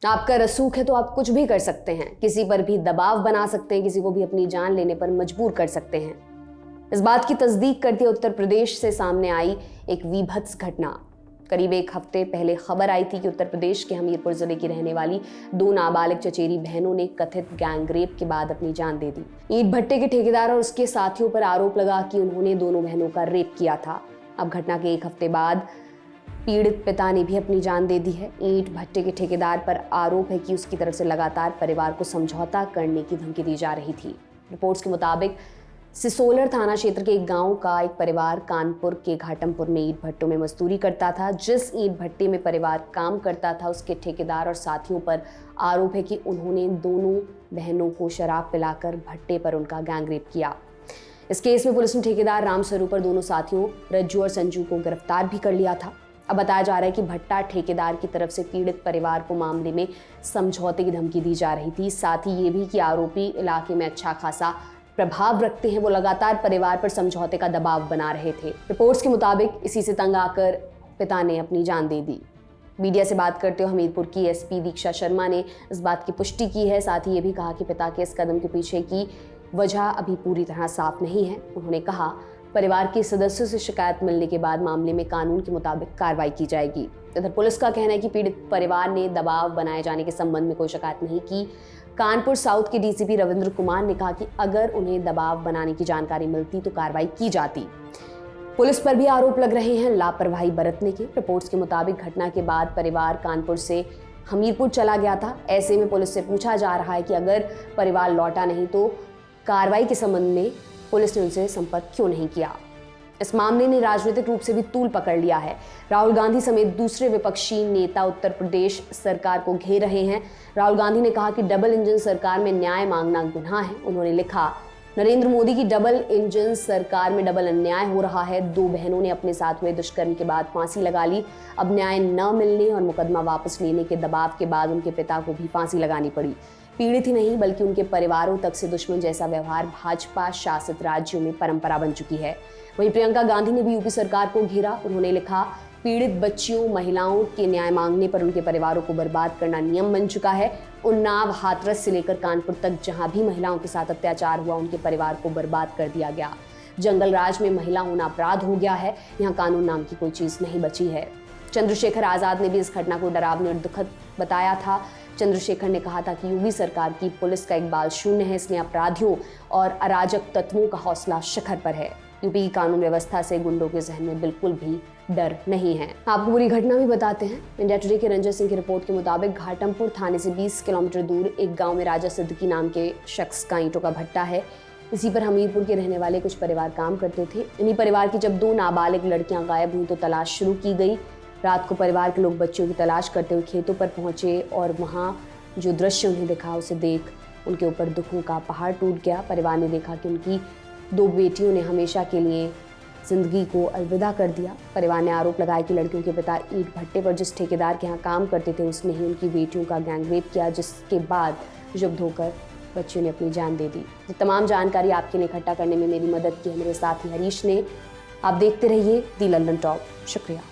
आपका रसूख है तो आप कुछ भी कर सकते हैं, किसी पर भी दबाव बना सकते हैं, किसी को भी अपनी जान लेने पर मजबूर कर सकते हैं। इस बात की तस्दीक करते उत्तर प्रदेश से सामने आई एक वीभत्स घटना। करीब एक हफ्ते पहले खबर आई थी कि उत्तर प्रदेश के हमीरपुर जिले की रहने वाली 2 नाबालिग चचेरी बहनों ने कथित गैंग रेप के बाद अपनी जान दे दी। ईंट भट्टे के ठेकेदार और उसके साथियों पर आरोप लगा कि उन्होंने दोनों बहनों का रेप किया था। अब घटना के एक हफ्ते बाद पीड़ित पिता ने भी अपनी जान दे दी है। ईंट भट्टे के ठेकेदार पर आरोप है कि उसकी तरफ से लगातार परिवार को समझौता करने की धमकी दी जा रही थी। रिपोर्ट्स के मुताबिक सिसोलर थाना क्षेत्र के एक गांव का एक परिवार कानपुर के घाटमपुर में ईंट भट्टों में मजदूरी करता था। जिस ईंट भट्टे में परिवार काम करता था, उसके ठेकेदार और साथियों पर आरोप है कि उन्होंने दोनों बहनों को शराब पिलाकर भट्टे पर उनका गैंग रेप किया। इस केस में पुलिस ने ठेकेदार रामस्वरूप और दोनों साथियों रज्जू और संजू को गिरफ्तार भी कर लिया था। अब बताया जा रहा है कि भट्टा ठेकेदार की तरफ से पीड़ित परिवार को मामले में समझौते की धमकी दी जा रही थी। साथ ही ये भी कि आरोपी इलाके में अच्छा खासा प्रभाव रखते हैं, वो लगातार परिवार पर समझौते का दबाव बना रहे थे। रिपोर्ट्स के मुताबिक इसी से तंग आकर पिता ने अपनी जान दे दी। मीडिया से बात करते हुए हमीरपुर की एसपी दीक्षा शर्मा ने इस बात की पुष्टि की है। साथ ही ये भी कहा कि पिता के इस कदम के पीछे की वजह अभी पूरी तरह साफ नहीं है। उन्होंने कहा, परिवार के सदस्यों से शिकायत मिलने के बाद मामले में कानून के मुताबिक कार्रवाई की जाएगी। इधर पुलिस का कहना है कि पीड़ित परिवार ने दबाव बनाए जाने के संबंध में कोई शिकायत नहीं की। कानपुर साउथ के डीसीपी रविंद्र कुमार ने कहा कि अगर उन्हें दबाव बनाने की जानकारी मिलती तो कार्रवाई की जाती। पुलिस पर भी आरोप लग रहे हैं लापरवाही बरतने के। रिपोर्ट्स के मुताबिक घटना के बाद परिवार कानपुर से हमीरपुर चला गया था। ऐसे में पुलिस से पूछा जा रहा है कि अगर परिवार लौटा नहीं तो कार्रवाई के संबंध में पुलिस ने उनसे संपर्क क्यों नहीं किया। इस मामले ने राजनीतिक रूप से भी तूल पकड़ लिया है। राहुल गांधी समेत दूसरे विपक्षी नेता उत्तर प्रदेश सरकार को घेर रहे हैं। राहुल गांधी ने कहा कि डबल इंजन सरकार में न्याय मांगना गुनाह है। उन्होंने लिखा, नरेंद्र मोदी की डबल इंजन सरकार में डबल अन्याय हो रहा है। 2 बहनों ने अपने साथ हुए दुष्कर्म के बाद फांसी लगा ली। अब न्याय न मिलने और मुकदमा वापस लेने के दबाव के बाद उनके पिता को भी फांसी लगानी पड़ी। पीड़ित ही नहीं बल्कि उनके परिवारों तक से दुश्मन जैसा व्यवहार भाजपा शासित राज्यों में परंपरा बन चुकी है। वहीं प्रियंका गांधी ने भी यूपी सरकार को घेरा। उन्होंने लिखा, पीड़ित बच्चियों महिलाओं के न्याय मांगने पर उनके परिवारों को बर्बाद करना नियम बन चुका है। उन्नाव हाथरस से लेकर कानपुर तक जहां भी महिलाओं के साथ अत्याचार हुआ, उनके परिवार को बर्बाद कर दिया गया। जंगल राज में महिला होना अपराध हो गया है। यहाँ कानून नाम की कोई चीज नहीं बची है। चंद्रशेखर आजाद ने भी इस घटना को डरावनी और दुखद बताया था। चंद्रशेखर ने कहा था कि यूपी सरकार की पुलिस का इकबाल शून्य है, इसलिए अपराधियों और अराजक तत्वों का हौसला शिखर पर है। यूपी की कानून व्यवस्था से गुंडों के जहन में बिल्कुल भी डर नहीं है। आपको पूरी घटना भी बताते हैं। इंडिया टुडे के रंजन सिंह की रिपोर्ट के मुताबिक घाटमपुर थाने से 20 किलोमीटर दूर एक गांव में राजा सिद्दीकी नाम के शख्स का ईंटों का भट्टा है। इसी पर हमीरपुर के रहने वाले कुछ परिवार काम करते थे। इन्हीं परिवार की जब 2 नाबालिग लड़कियां गायब हुई तो तलाश शुरू की गई। रात को परिवार के लोग बच्चियों की तलाश करते हुए खेतों पर पहुंचे और वहां जो दृश्य उन्हें दिखा उसे देख उनके ऊपर दुखों का पहाड़ टूट गया। परिवार ने देखा कि उनकी 2 बेटियों ने हमेशा के लिए जिंदगी को अलविदा कर दिया। परिवार ने आरोप लगाया कि लड़कियों के पिता ईंट भट्टे पर जिस ठेकेदार के यहाँ काम करते थे उसने ही उनकी बेटियों का गैंग रेप किया, जिसके बाद जब्त होकर बच्चियों ने अपनी जान दे दी। ये तमाम जानकारी आपके लिए इकट्ठा करने में मेरी मदद की है मेरे साथी हरीश ने। आप देखते रहिए दी लंदन टॉप। शुक्रिया।